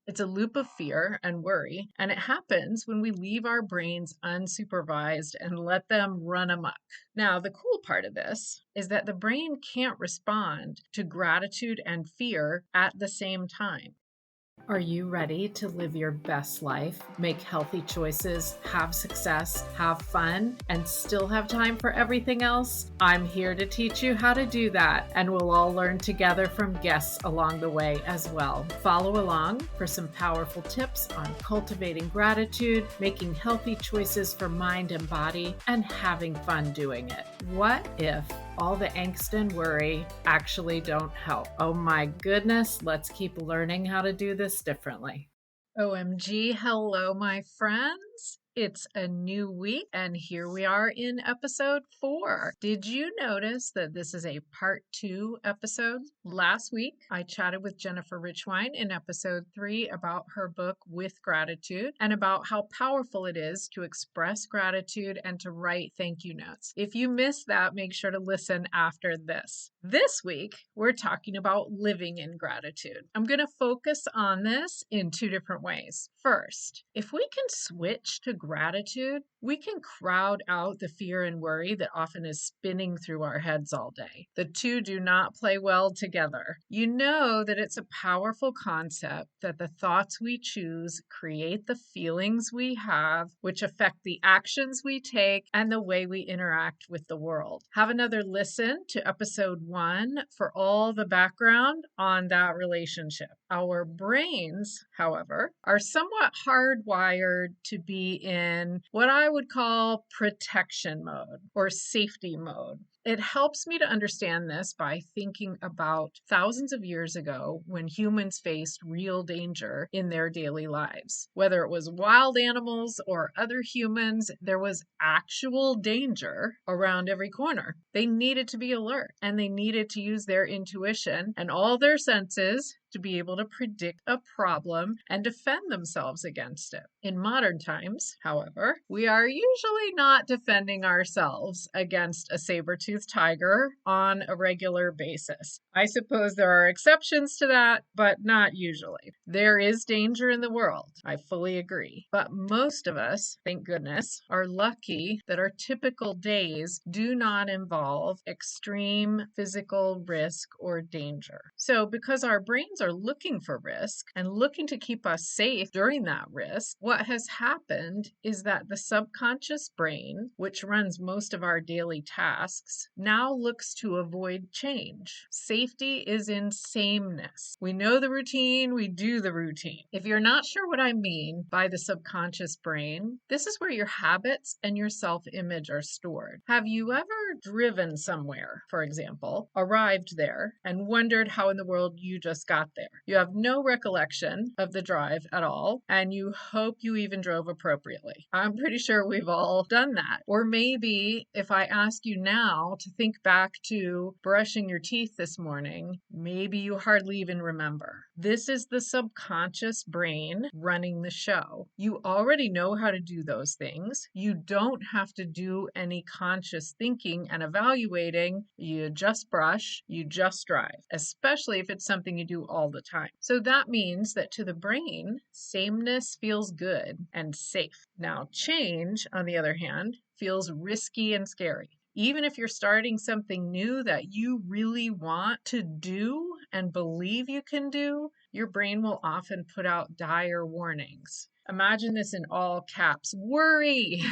It's a loop of fear and worry, and it happens when we leave our brains unsupervised and let them run amok. Now, the cool part of this is that the brain can't respond to gratitude and fear at the same time. Are you ready to live your best life, make healthy choices, have success, have fun, and still have time for everything else? I'm here to teach you how to do that, and we'll all learn together from guests along the way as well. Follow along for some powerful tips on cultivating gratitude, making healthy choices for mind and body, and having fun doing it. What if all the angst and worry actually don't help? Oh my goodness, let's keep learning how to do this differently. OMG, hello, my friends. It's a new week, and here we are in episode 4. Did you notice that this is a part 2 episode? Last week, I chatted with Jennifer Richwine in episode 3 about her book, With Gratitude, and about how powerful it is to express gratitude and to write thank you notes. If you missed that, make sure to listen after this. This week, we're talking about living in gratitude. I'm going to focus on this in 2 different ways. First, if we can switch to gratitude, we can crowd out the fear and worry that often is spinning through our heads all day. The two do not play well together. You know that it's a powerful concept that the thoughts we choose create the feelings we have, which affect the actions we take and the way we interact with the world. Have another listen to episode 1 for all the background on that relationship. Our brains, however, are somewhat hardwired to be in what I would call protection mode or safety mode. It helps me to understand this by thinking about thousands of years ago when humans faced real danger in their daily lives. Whether it was wild animals or other humans, there was actual danger around every corner. They needed to be alert and they needed to use their intuition and all their senses to be able to predict a problem and defend themselves against it. In modern times, however, we are usually not defending ourselves against a saber-toothed tiger on a regular basis. I suppose there are exceptions to that, but not usually. There is danger in the world. I fully agree. But most of us, thank goodness, are lucky that our typical days do not involve extreme physical risk or danger. So because our brains are looking for risk and looking to keep us safe during that risk, what has happened is that the subconscious brain, which runs most of our daily tasks, now looks to avoid change. Safety is in sameness. We know the routine, we do the routine. If you're not sure what I mean by the subconscious brain, this is where your habits and your self-image are stored. Have you ever driven somewhere, for example, arrived there, and wondered how in the world you just got there? You have no recollection of the drive at all, and you hope you even drove appropriately. I'm pretty sure we've all done that. Or maybe if I ask you now to think back to brushing your teeth this morning, maybe you hardly even remember. This is the subconscious brain running the show. You already know how to do those things. You don't have to do any conscious thinking and evaluating. You just brush, you just drive, especially if it's something you do all the time. So that means that to the brain, sameness feels good and safe. Now, change, on the other hand, feels risky and scary. Even if you're starting something new that you really want to do and believe you can do, your brain will often put out dire warnings. Imagine this in all caps. Worry!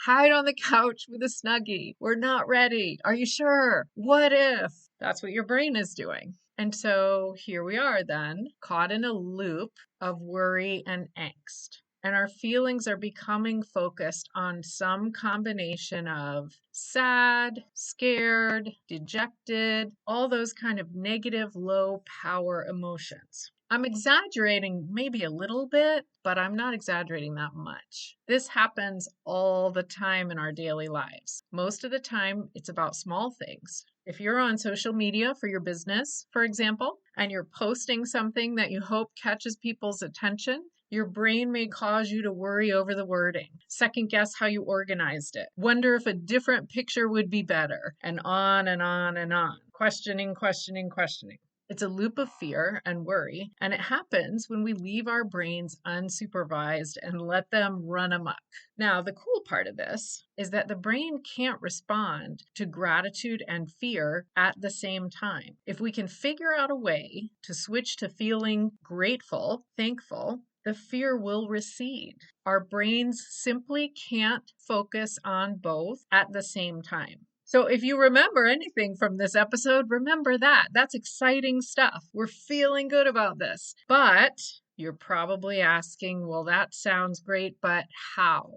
Hide on the couch with a Snuggie. We're not ready. Are you sure? What if? That's what your brain is doing. And so here we are then, caught in a loop of worry and angst. And our feelings are becoming focused on some combination of sad, scared, dejected, all those kind of negative, low power emotions. I'm exaggerating maybe a little bit, but I'm not exaggerating that much. This happens all the time in our daily lives. Most of the time, it's about small things. If you're on social media for your business, for example, and you're posting something that you hope catches people's attention, your brain may cause you to worry over the wording, second guess how you organized it, wonder if a different picture would be better, and on and on and on. Questioning, questioning, questioning. It's a loop of fear and worry, and it happens when we leave our brains unsupervised and let them run amok. Now, the cool part of this is that the brain can't respond to gratitude and fear at the same time. If we can figure out a way to switch to feeling grateful, thankful, the fear will recede. Our brains simply can't focus on both at the same time. So if you remember anything from this episode, remember that. That's exciting stuff. We're feeling good about this. But you're probably asking, well, that sounds great, but how?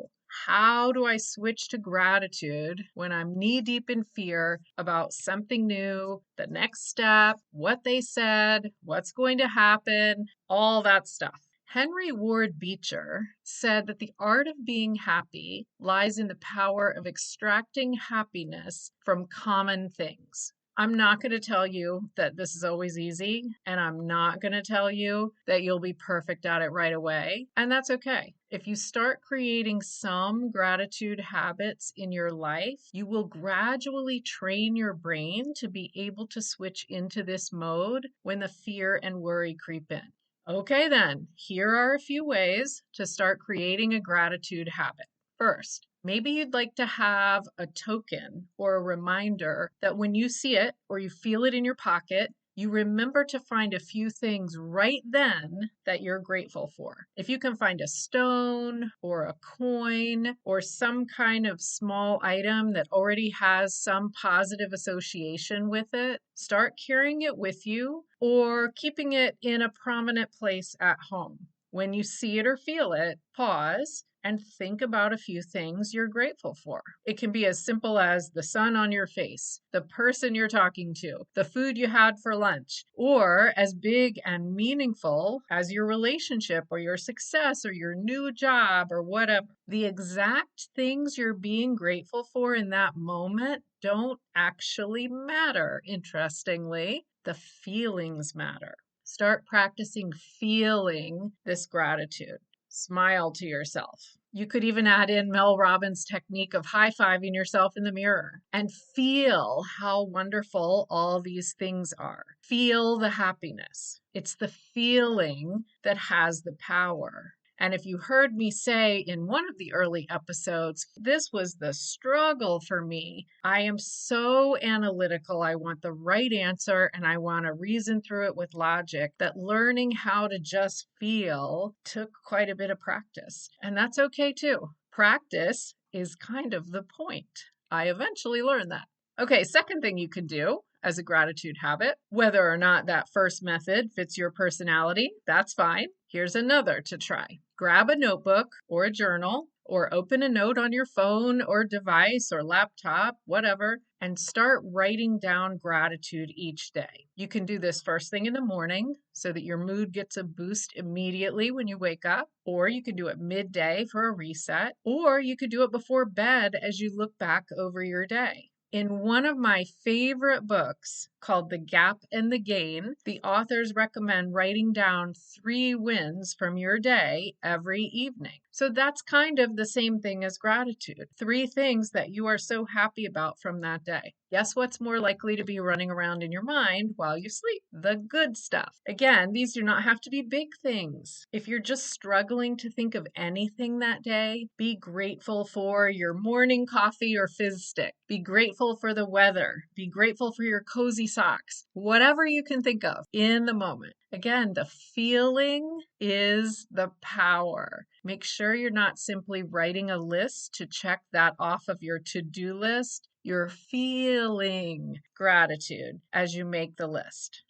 How do I switch to gratitude when I'm knee deep in fear about something new, the next step, what they said, what's going to happen, all that stuff? Henry Ward Beecher said that the art of being happy lies in the power of extracting happiness from common things. I'm not going to tell you that this is always easy, and I'm not going to tell you that you'll be perfect at it right away, and that's okay. If you start creating some gratitude habits in your life, you will gradually train your brain to be able to switch into this mode when the fear and worry creep in. Okay, then, here are a few ways to start creating a gratitude habit. First, maybe you'd like to have a token or a reminder that when you see it or you feel it in your pocket, you remember to find a few things right then that you're grateful for. If you can find a stone or a coin or some kind of small item that already has some positive association with it, start carrying it with you or keeping it in a prominent place at home. When you see it or feel it, pause and think about a few things you're grateful for. It can be as simple as the sun on your face, the person you're talking to, the food you had for lunch, or as big and meaningful as your relationship or your success or your new job or whatever. The exact things you're being grateful for in that moment don't actually matter, interestingly. The feelings matter. Start practicing feeling this gratitude. Smile to yourself. You could even add in Mel Robbins' technique of high-fiving yourself in the mirror and feel how wonderful all these things are. Feel the happiness. It's the feeling that has the power. And if you heard me say in one of the early episodes, this was the struggle for me. I am so analytical. I want the right answer and I want to reason through it with logic, that learning how to just feel took quite a bit of practice. And that's okay too. Practice is kind of the point. I eventually learned that. Okay, second thing you can do as a gratitude habit, whether or not that first method fits your personality, that's fine. Here's another to try. Grab a notebook or a journal or open a note on your phone or device or laptop, whatever, and start writing down gratitude each day. You can do this first thing in the morning so that your mood gets a boost immediately when you wake up, or you can do it midday for a reset, or you could do it before bed as you look back over your day. In one of my favorite books called The Gap and the Gain, the authors recommend writing down 3 wins from your day every evening. So that's kind of the same thing as gratitude. 3 things that you are so happy about from that day. Guess what's more likely to be running around in your mind while you sleep? The good stuff. Again, these do not have to be big things. If you're just struggling to think of anything that day, be grateful for your morning coffee or fizz stick. Be grateful for the weather. Be grateful for your cozy socks. Whatever you can think of in the moment. Again, the feeling is the power. Make sure you're not simply writing a list to check that off of your to-do list. You're feeling gratitude as you make the list.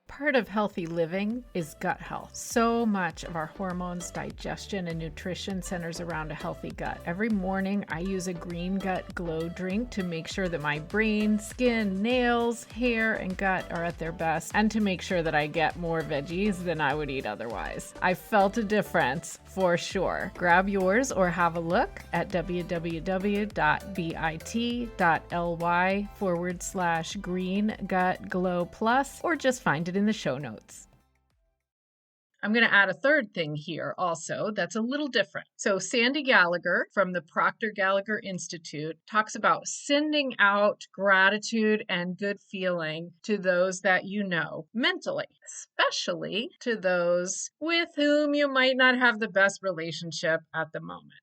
Part of healthy living is gut health. So much of our hormones, digestion, and nutrition centers around a healthy gut. Every morning, I use a Green Gut Glow drink to make sure that my brain, skin, nails, hair, and gut are at their best, and to make sure that I get more veggies than I would eat otherwise. I felt a difference for sure. Grab yours or have a look at www.bit.ly/Green Gut Glow Plus, or just find it in the show notes. I'm going to add a third thing here also that's a little different. So Sandy Gallagher from the Proctor Gallagher Institute talks about sending out gratitude and good feeling to those that you know mentally, especially to those with whom you might not have the best relationship at the moment.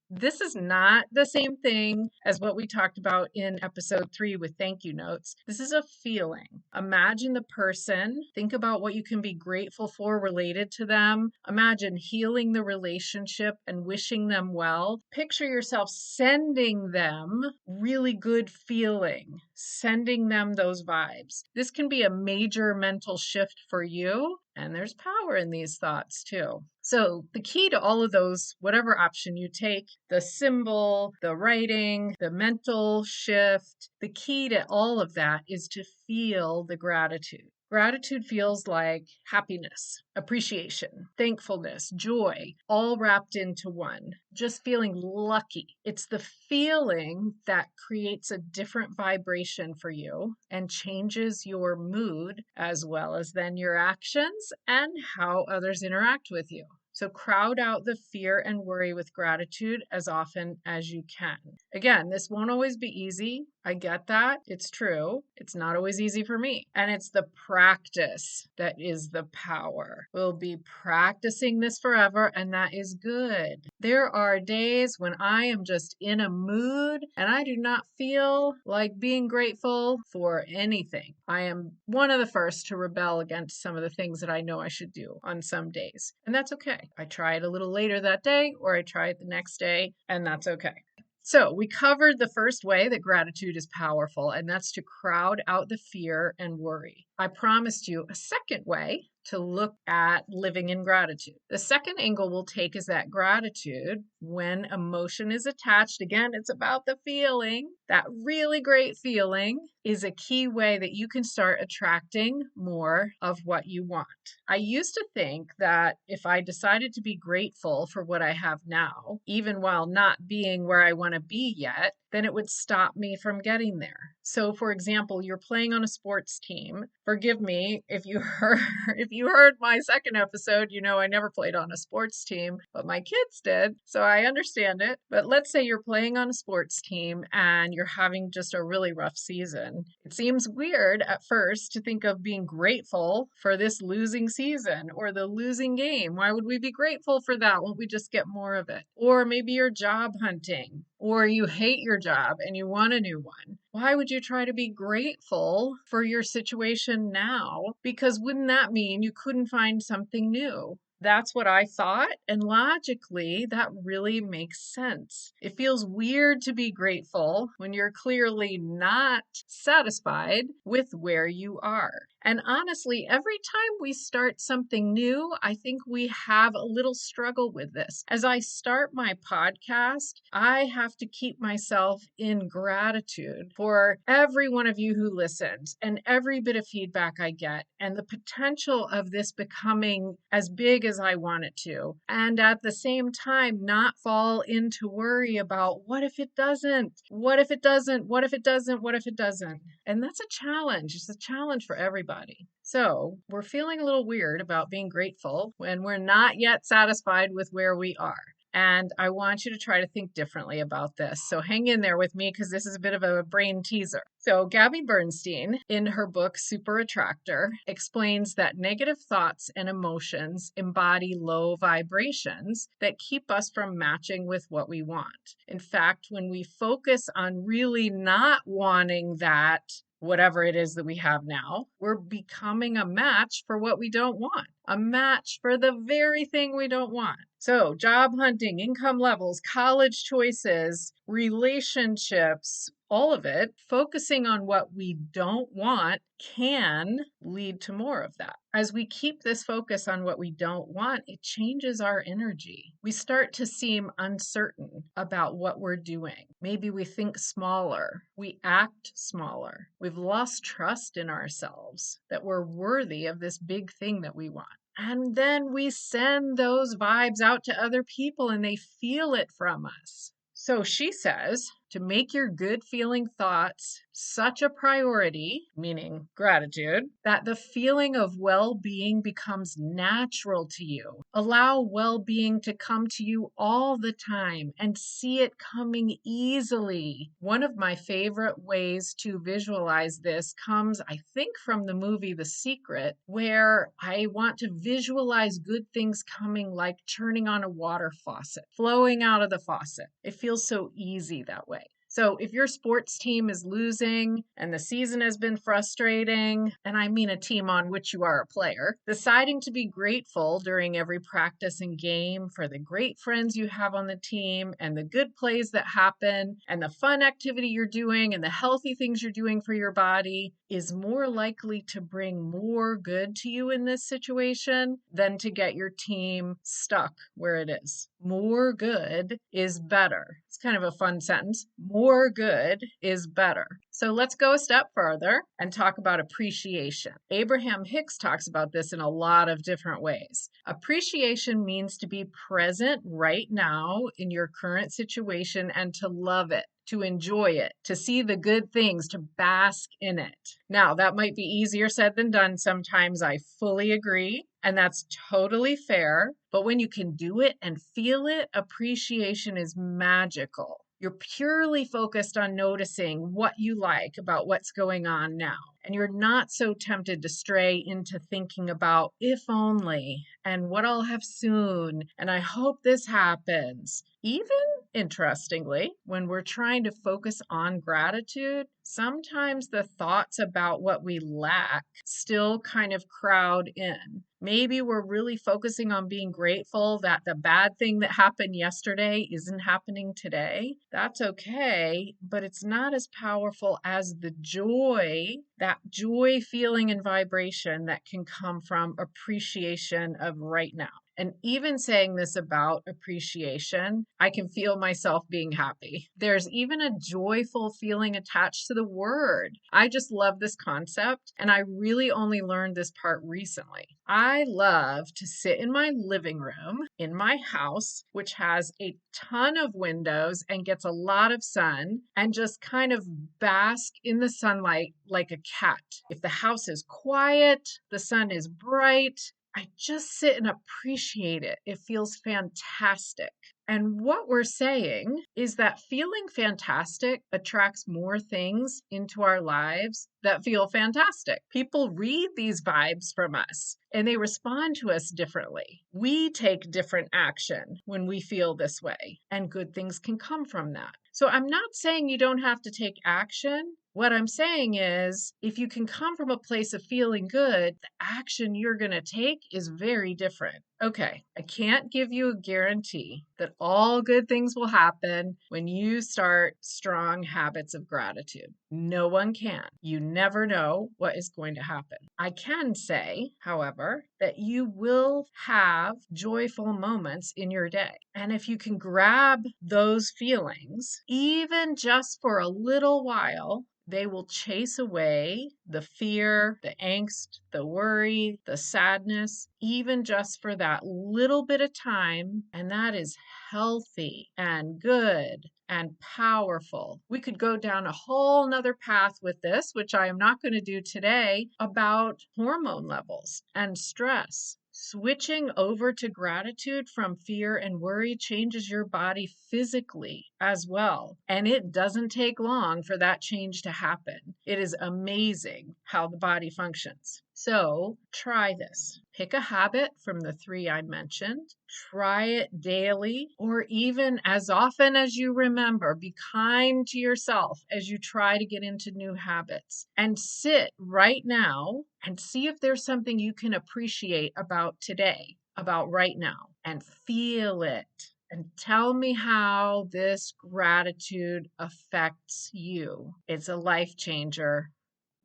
This is not the same thing as what we talked about in episode 3 with thank you notes. This is a feeling. Imagine the person, think about what you can be grateful for related to them. Imagine healing the relationship and wishing them well. Picture yourself sending them really good feeling, sending them those vibes. This can be a major mental shift for you. And there's power in these thoughts too. So the key to all of those, whatever option you take, the symbol, the writing, the mental shift, the key to all of that is to feel the gratitude. Gratitude feels like happiness, appreciation, thankfulness, joy, all wrapped into one. Just feeling lucky. It's the feeling that creates a different vibration for you and changes your mood as well as then your actions and how others interact with you. So crowd out the fear and worry with gratitude as often as you can. Again, this won't always be easy. I get that. It's true. It's not always easy for me. And it's the practice that is the power. We'll be practicing this forever, and that is good. There are days when I am just in a mood and I do not feel like being grateful for anything. I am one of the first to rebel against some of the things that I know I should do on some days. And that's okay. I try it a little later that day, or I try it the next day, and that's okay. So we covered the first way that gratitude is powerful, and that's to crowd out the fear and worry. I promised you a second way to look at living in gratitude. The second angle we'll take is that gratitude, when emotion is attached, again, it's about the feeling, that really great feeling is a key way that you can start attracting more of what you want. I used to think that if I decided to be grateful for what I have now, even while not being where I want to be yet, then it would stop me from getting there. So for example, you're playing on a sports team. Forgive me if you heard my second episode, you know I never played on a sports team, but my kids did. So I understand it. But let's say you're playing on a sports team and you're having just a really rough season. It seems weird at first to think of being grateful for this losing season or the losing game. Why would we be grateful for that? Won't we just get more of it? Or maybe you're job hunting, or you hate your job and you want a new one. Why would you try to be grateful for your situation now? Because wouldn't that mean you couldn't find something new? That's what I thought, and logically, that really makes sense. It feels weird to be grateful when you're clearly not satisfied with where you are. And honestly, every time we start something new, I think we have a little struggle with this. As I start my podcast, I have to keep myself in gratitude for every one of you who listens and every bit of feedback I get and the potential of this becoming as big as I want it to. And at the same time, not fall into worry about what if it doesn't? What if it doesn't? What if it doesn't? What if it doesn't? And that's a challenge. It's a challenge for everybody. So we're feeling a little weird about being grateful when we're not yet satisfied with where we are. And I want you to try to think differently about this. So hang in there with me because this is a bit of a brain teaser. So Gabby Bernstein, in her book Super Attractor, explains that negative thoughts and emotions embody low vibrations that keep us from matching with what we want. In fact, when we focus on really not wanting that, whatever it is that we have now, we're becoming a match for what we don't want, a match for the very thing we don't want. So job hunting, income levels, college choices, relationships, all of it, focusing on what we don't want can lead to more of that. As we keep this focus on what we don't want, it changes our energy. We start to seem uncertain about what we're doing. Maybe we think smaller. We act smaller. We've lost trust in ourselves that we're worthy of this big thing that we want. And then we send those vibes out to other people and they feel it from us. So she says, to make your good feeling thoughts such a priority, meaning gratitude, that the feeling of well-being becomes natural to you. Allow well-being to come to you all the time and see it coming easily. One of my favorite ways to visualize this comes, I think, from the movie The Secret, where I want to visualize good things coming like turning on a water faucet, flowing out of the faucet. It feels so easy that way. So if your sports team is losing and the season has been frustrating, and I mean a team on which you are a player, deciding to be grateful during every practice and game for the great friends you have on the team and the good plays that happen and the fun activity you're doing and the healthy things you're doing for your body is more likely to bring more good to you in this situation than to get your team stuck where it is. More good is better. It's kind of a fun sentence. More good is better. So let's go a step further and talk about appreciation. Abraham Hicks talks about this in a lot of different ways. Appreciation means to be present right now in your current situation and to love it, to enjoy it, to see the good things, to bask in it. Now, that might be easier said than done sometimes. I fully agree. And that's totally fair. But when you can do it and feel it, appreciation is magical. You're purely focused on noticing what you like about what's going on now. And you're not so tempted to stray into thinking about if only and what I'll have soon. And I hope this happens. Even interestingly, when we're trying to focus on gratitude, sometimes the thoughts about what we lack still kind of crowd in. Maybe we're really focusing on being grateful that the bad thing that happened yesterday isn't happening today. That's okay, but it's not as powerful as the joy, that joy feeling and vibration that can come from appreciation of right now. And even saying this about appreciation, I can feel myself being happy. There's even a joyful feeling attached to the word. I just love this concept, and I really only learned this part recently. I love to sit in my living room in my house, which has a ton of windows and gets a lot of sun, and just kind of bask in the sunlight like a cat. If the house is quiet, the sun is bright, I just sit and appreciate it. It feels fantastic. And what we're saying is that feeling fantastic attracts more things into our lives that feel fantastic. People read these vibes from us and they respond to us differently. We take different action when we feel this way, and good things can come from that. So I'm not saying you don't have to take action. What I'm saying is, if you can come from a place of feeling good, the action you're going to take is very different. Okay, I can't give you a guarantee that all good things will happen when you start strong habits of gratitude. No one can. You never know what is going to happen. I can say, however, that you will have joyful moments in your day. And if you can grab those feelings, even just for a little while, they will chase away the fear, the angst, the worry, the sadness, even just for that little bit of time. And that is healthy and good and powerful. We could go down a whole nother path with this, which I am not going to do today, about hormone levels and stress. Switching over to gratitude from fear and worry changes your body physically as well. And it doesn't take long for that change to happen. It is amazing how the body functions. So try this. Pick a habit from the 3 I mentioned. Try it daily or even as often as you remember. Be kind to yourself as you try to get into new habits. And sit right now and see if there's something you can appreciate about today, about right now, and feel it. And tell me how this gratitude affects you. It's a life changer.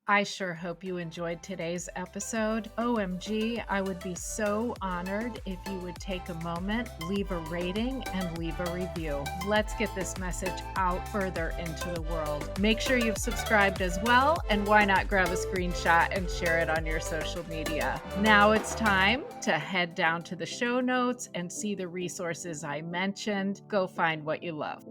I sure hope you enjoyed today's episode. OMG, I would be so honored if you would take a moment, leave a rating, and leave a review. Let's get this message out further into the world. Make sure you've subscribed as well, and why not grab a screenshot and share it on your social media. Now it's time to head down to the show notes and see the resources I mentioned. Go find what you love.